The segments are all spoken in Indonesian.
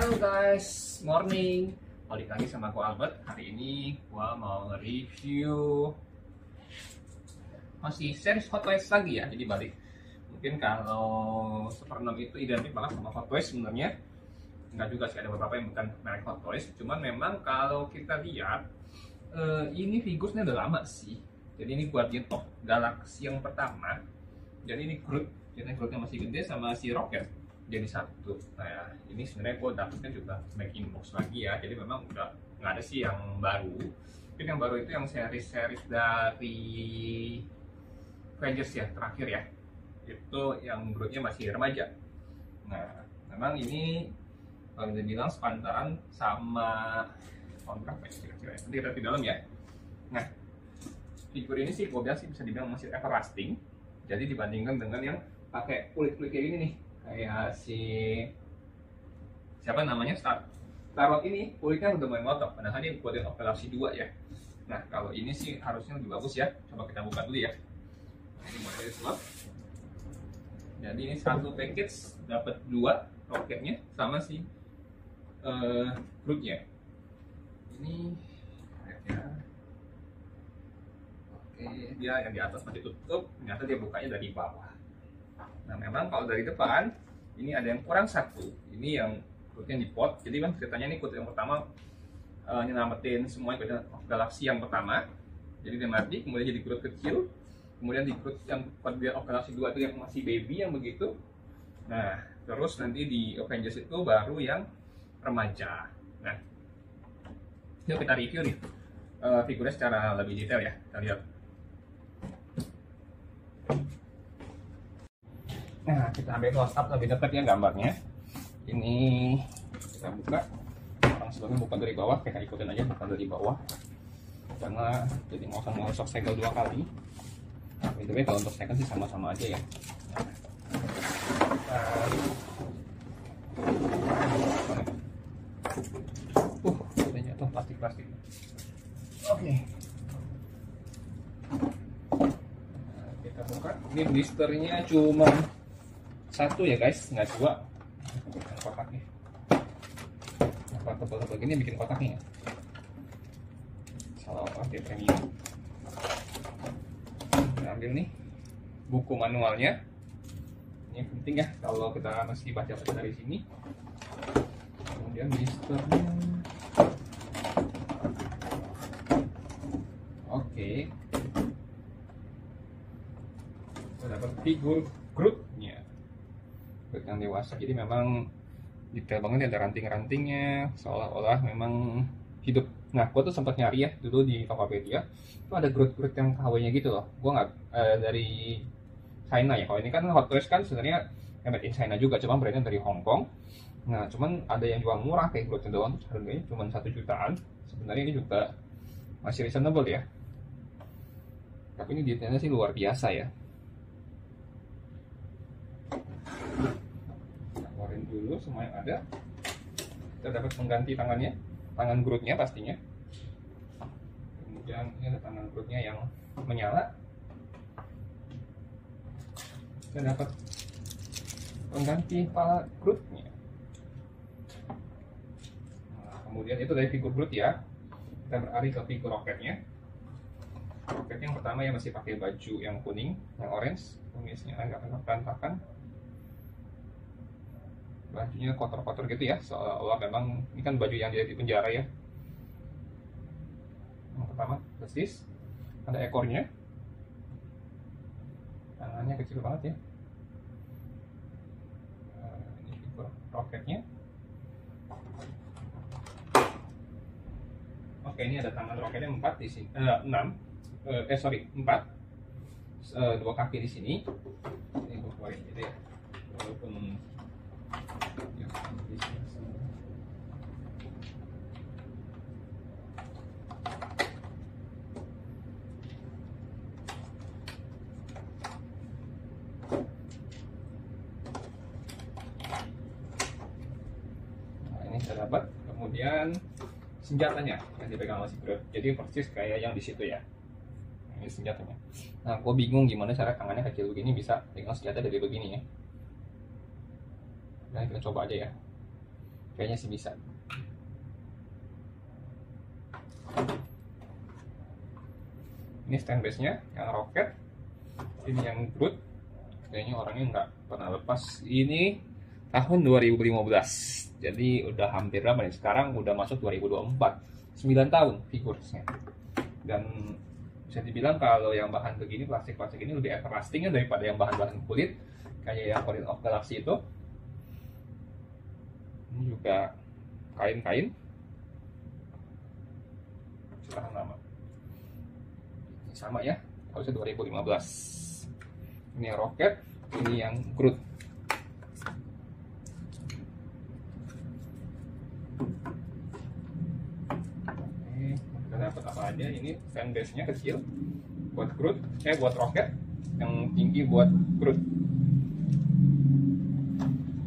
Halo guys, morning. Balik lagi sama aku Albert. Hari ini gua mau review masih series Hot Toys lagi ya. Jadi balik. Mungkin kalau Supernom itu identik banget sama Hot Toys sebenarnya. Enggak juga sih, ada beberapa yang bukan merek Hot Toys. Cuman memang kalau kita lihat ini figurnya udah lama sih. Jadi ini Guardian of Galaxy yang pertama. Jadi ini Groot. Jadi Grootnya masih gede sama si Rocket jadi satu. Nah ini sebenarnya gue dapetnya juga back in box lagi ya, jadi memang udah nggak ada sih yang baru. Mungkin yang baru itu yang series dari Avengers ya, terakhir ya, itu yang Grootnya masih remaja. Nah memang ini kalau dibilang sepantaran sama tahun berapa ya kira-kira, nanti kita di dalam ya. Nah figur ini sih gue bilang sih bisa dibilang masih everlasting, jadi dibandingkan dengan yang pakai kulit-kulit kayak gini nih, kayak si siapa namanya Star-Lord ini kulitnya udah mulai ngotok, padahal ini Guardian of Galaxy 2 ya. Nah kalau ini sih harusnya lebih bagus ya, coba kita buka dulu ya. Ini model slot, jadi ini satu package dapat dua roketnya sama si Grootnya. Ini ya. Oke, dia yang di atas masih tutup, ternyata dia bukanya dari bawah. Nah memang kalau dari depan ini ada yang kurang satu, ini yang Grootnya di pot. Jadi kan ceritanya ini Groot yang pertama nyelamatin semua Guardian of Galaxy yang pertama, jadi dia mati, kemudian jadi Groot kecil, kemudian di Groot yang Guardian of Galaxy 2 itu yang masih baby yang begitu. Nah terus nanti di Avengers itu baru yang remaja. Nah yuk kita review nih figurnya secara lebih detail ya, kita lihat. Nah, kita ambil close up lebih dekat ya gambarnya. Ini kita buka. Orang sebelumnya bukan dari bawah, kita ikutin aja bukan dari bawah. Karena jadi nggak usah ngosok segel dua kali. Nah, itu kalau untuk segel sih sama-sama aja ya. Udah jatuh plastik-plastik. Oke. Nah, kita buka. Ini blisternya cuma satu ya guys, nggak dua. Kotaknya apa tebal-tebal gini bikin kotaknya ya? Salah apa dia premium. Kita ambil nih buku manualnya, ini penting ya kalau kita mesti baca dari sini. Kemudian blisternya. Oke, kita dapat figur Grootnya, Groot yang dewasa. Jadi memang detail banget ya, ada ranting-rantingnya, seolah-olah memang hidup. Nah, gue tuh sempat nyari ya dulu di Tokopedia, itu ada Groot yang KW-nya gitu loh. Gue nggak dari China ya. Kalau ini kan Hot Toys kan sebenarnya made in China juga, cuma brandnya dari Hong Kong. Nah, cuman ada yang jual murah kayak Groot doang tuh harganya cuma 1 jutaan. Sebenarnya ini juga masih reasonable ya. Tapi ini detailnya sih luar biasa ya. Keluarin dulu semua yang ada. Kita dapat pengganti tangannya, tangan Grootnya pastinya. Kemudian ini ada tangan Grootnya yang menyala. Kita dapat pengganti kepala Grootnya. Nah, kemudian itu dari figur Groot ya. Kita beralih ke figur Rocketnya. Rocket yang pertama yang masih pakai baju yang kuning, yang orange, kumisnya agak berantakan. Bajunya kotor-kotor gitu ya, seolah-olah memang ini kan baju yang dia di penjara ya. Yang pertama besis, ada ekornya, tangannya kecil banget ya. Ini figur Rocketnya. Oke, ini ada tangan Rocketnya 4 di sini, 4, 2 kaki di sini. Ini gue keluarin gitu ya, walaupun ya, nah, ini saya dapat. Kemudian senjatanya yang dipegang masih Groot, jadi persis kayak yang di situ ya. Ini senjatanya. Nah, gue bingung gimana cara tangannya kecil begini bisa pegang senjata dari begini ya. Nah, kita coba aja ya. Kayaknya sih bisa. Ini stand base-nya yang roket, ini yang Groot. Kayaknya orangnya nggak pernah lepas. Ini tahun 2015, jadi udah hampir berapa nih? Sekarang udah masuk 2024, 9 tahun figurnya. Dan bisa dibilang kalau yang bahan begini, plastik-plastik ini lebih everlastingnya daripada yang bahan-bahan kulit kayak yang Guardians of Galaxy itu. Ini juga kain-kain, tahan lama. Ini sama ya, harusnya 2015. Ini yang roket, ini yang Groot. Kita dapat apa aja? Ini fanbase-nya kecil buat Groot, buat roket, yang tinggi buat Groot.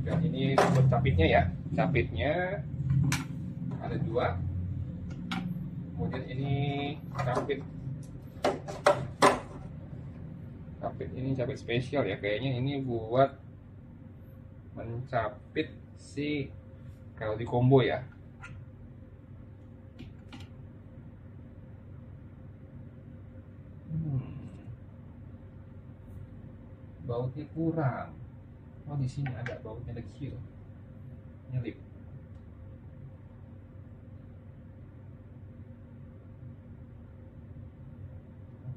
Dan ini buat capitnya ya, capitnya ada 2. Kemudian ini capit ini capit spesial ya, kayaknya ini buat mencapit si Kelly combo ya. Bautnya kurang. Oh, di sini ada bautnya kecil, nyelip.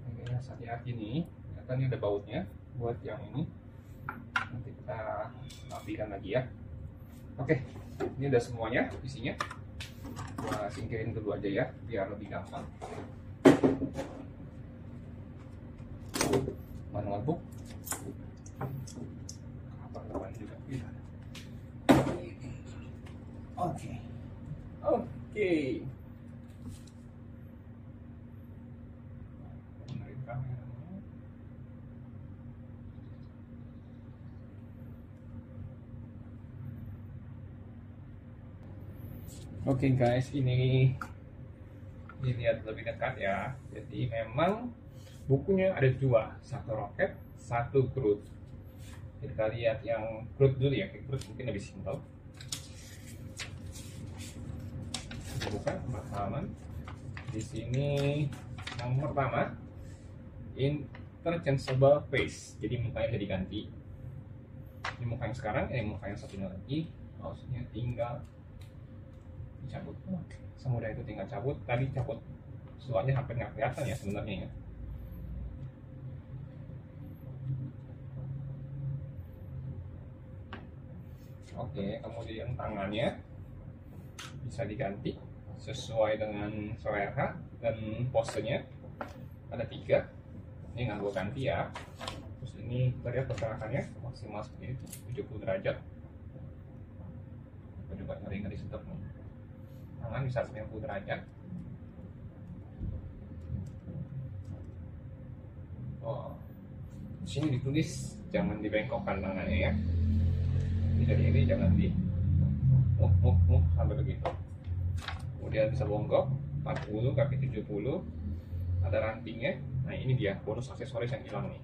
Oke guys, hati-hati nih. Kan ini ada bautnya buat yang ini, nanti kita rapikan lagi ya. Oke, ini udah semuanya isinya. Gua singkirin dulu aja ya biar lebih gampang. Manual book, kapan juga bisa. Oke. Oke guys, ini dilihat lebih dekat ya. Jadi memang bukunya ada 2, satu roket, satu Groot. Kita lihat yang Groot dulu ya, Groot mungkin lebih simpel. Kita buka halaman. Di sini yang pertama, interchangeable face. Jadi mukanya bisa diganti. Ini muka yang sekarang, ini muka yang satunya lagi. Maksudnya tinggal dicabut. Semudah itu tinggal cabut. Tadi cabut suaranya hampir nggak kelihatan ya sebenarnya ya. Oke, kemudian tangannya bisa diganti sesuai dengan selera dan posenya. Ada 3. Ini nggak gue ganti ya. Terus ini kita lihat pergerakannya maksimal seperti itu, 70 derajat. Kita coba ngeri sedap nih. Tangan bisa 90 derajat. Oh, di sini ditulis jangan dibengkokkan tangannya ya. Jadi ini jangan di sampai begitu. Kemudian bisa bongkok 40 kaki 70, ada rantingnya. Nah ini dia bonus aksesoris yang hilang nih.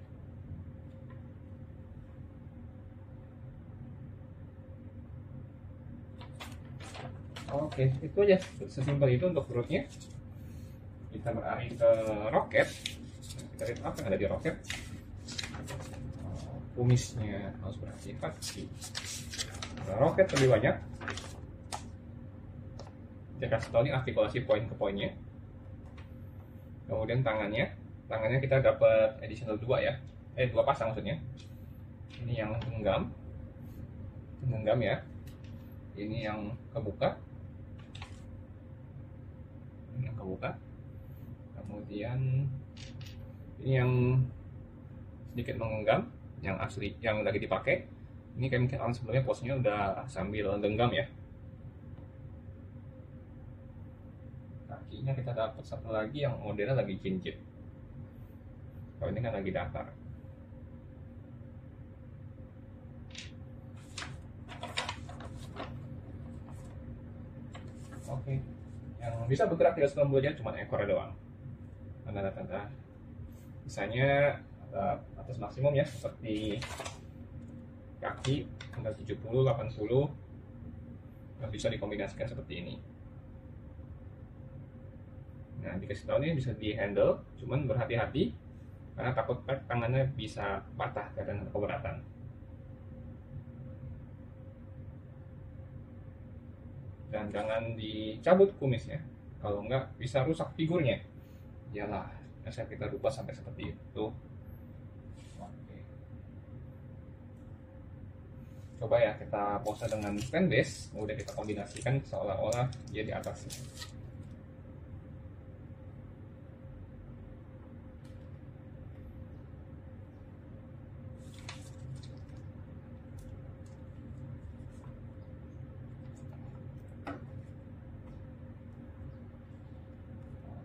Oke, itu aja, sesimpel itu untuk Grootnya. Kita beralih ke roket. Kita lihat apa yang ada di roket. Kumisnya harus berhati-hati. Roket lebih banyak. Saya kasih tahu ini artikulasi poin ke poinnya. Kemudian tangannya kita dapat additional 2 ya, 2 pasang maksudnya. Ini yang genggam ya. Ini yang kebuka. Kemudian ini yang sedikit menggenggam, yang asli, yang lagi dipakai. Ini kayak mungkin orang sebelumnya posnya udah sambil genggam ya. Kakinya kita dapat satu lagi yang modelnya lagi kincit. Kalau ini kan lagi datar. Oke. Yang bisa bergerak 360 derajat cuma ekornya doang. Tanda-tanda misalnya atas maksimum ya, seperti kaki tinggal 70, 80, Nah, bisa dikombinasikan seperti ini. Nah, dikasih tahu ini bisa di handle, cuman berhati-hati karena takut tangannya bisa patah karena keberatan. Dan jangan dicabut kumisnya, kalau enggak bisa rusak figurnya. Iyalah, saya kita lupa sampai seperti itu. Oke. Coba ya kita pose dengan stand base, udah kita kombinasikan seolah-olah dia di atas.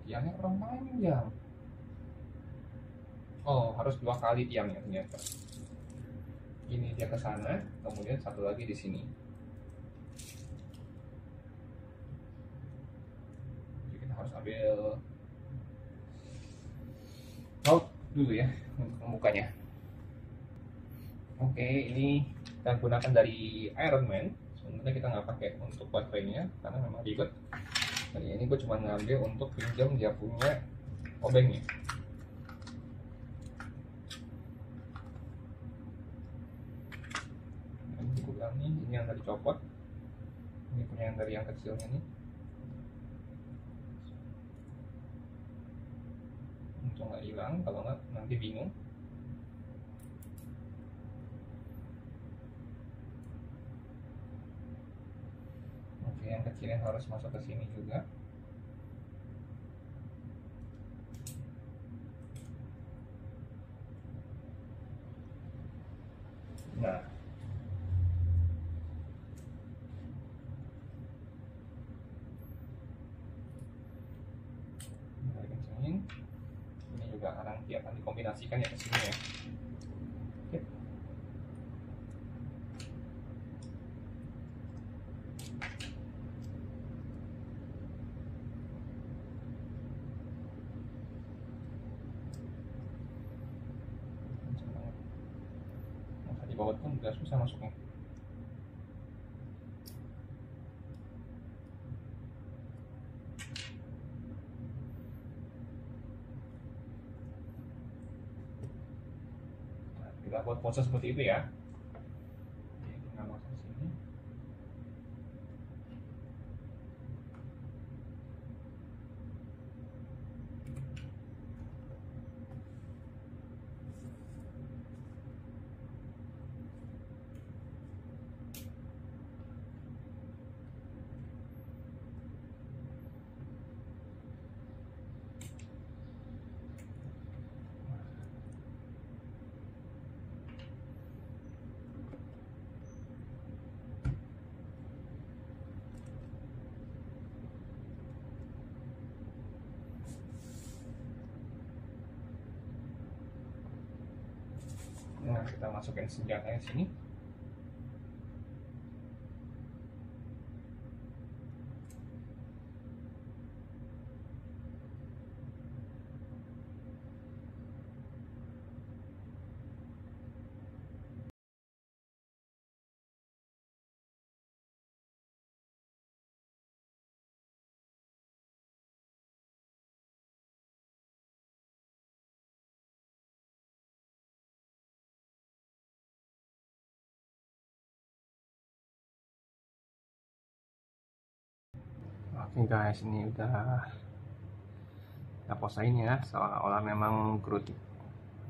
Tiangnya kurang panjang. Oh, harus 2 kali tiangnya ternyata. Ini dia ke sana, kemudian satu lagi di sini. Jadi kita harus ambil out dulu ya untuk pembukanya. Oke, ini kita gunakan dari Iron Man. Sebenarnya kita nggak pakai untuk baterainya karena memang ribet. Kali ini gue cuma ngambil untuk pinjam dia punya obengnya. Ini gue bilang nih, ini yang dari copot, ini punya yang dari yang kecilnya nih. Untung nggak hilang, kalau nggak nanti bingung. Oke, yang kecilnya harus masuk ke sini juga. Nah, kencengin. Ini juga nanti akan dikombinasikan ya ke sini ya. Oke. Di bawah pun udah susah masuknya. Nah, kita buat pose seperti itu ya. Oke, kita masuk sini. Nah, kita masukin senjatanya sini. Oke guys, ini udah kita posain ya, seolah-olah memang Groot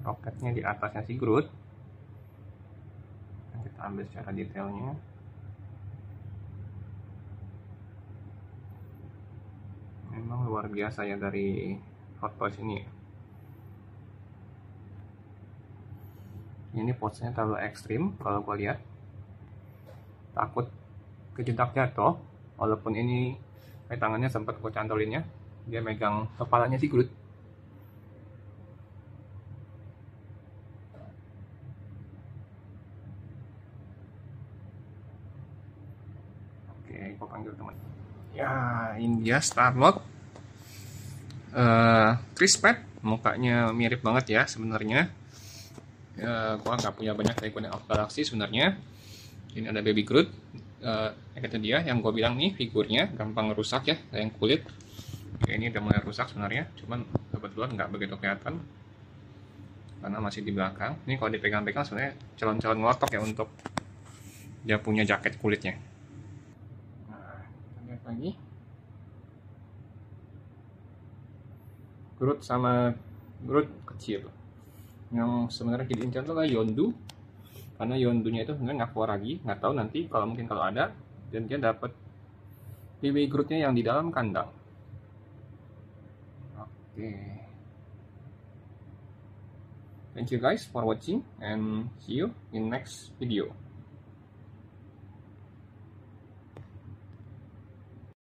roketnya di atasnya si Groot. Kita ambil secara detailnya. Memang luar biasa ya dari Hot Toys ini. Ini posenya terlalu ekstrim kalau gue lihat. Takut kejedak jatuh, walaupun ini tangannya sempat gue cantolinnya, dia megang kepalanya si Groot. Oke, gue panggil teman. Ya, ini dia Star-Lord. Chris Pratt, mukanya mirip banget ya sebenarnya. Gue nggak punya banyak dari Guardians of the Galaxy sebenarnya. Ini ada Baby Groot. itu dia yang gue bilang nih, figurnya gampang rusak ya, yang kulit. Oke, ini udah mulai rusak sebenarnya, cuman kebetulan nggak begitu kelihatan karena masih di belakang. Ini kalau dipegang-pegang sebenarnya calon-calon ngotok ya untuk dia punya jaket kulitnya. Nah, kita lihat lagi. Groot sama Groot kecil. Yang sebenarnya diincar itu adalah Yondu, karena Yondunya itu sebenarnya nggak keluar lagi. Nggak tahu nanti kalau mungkin kalau ada, dan dia dapat baby Grootnya yang di dalam kandang. Oke. Thank you guys for watching and see you in next video.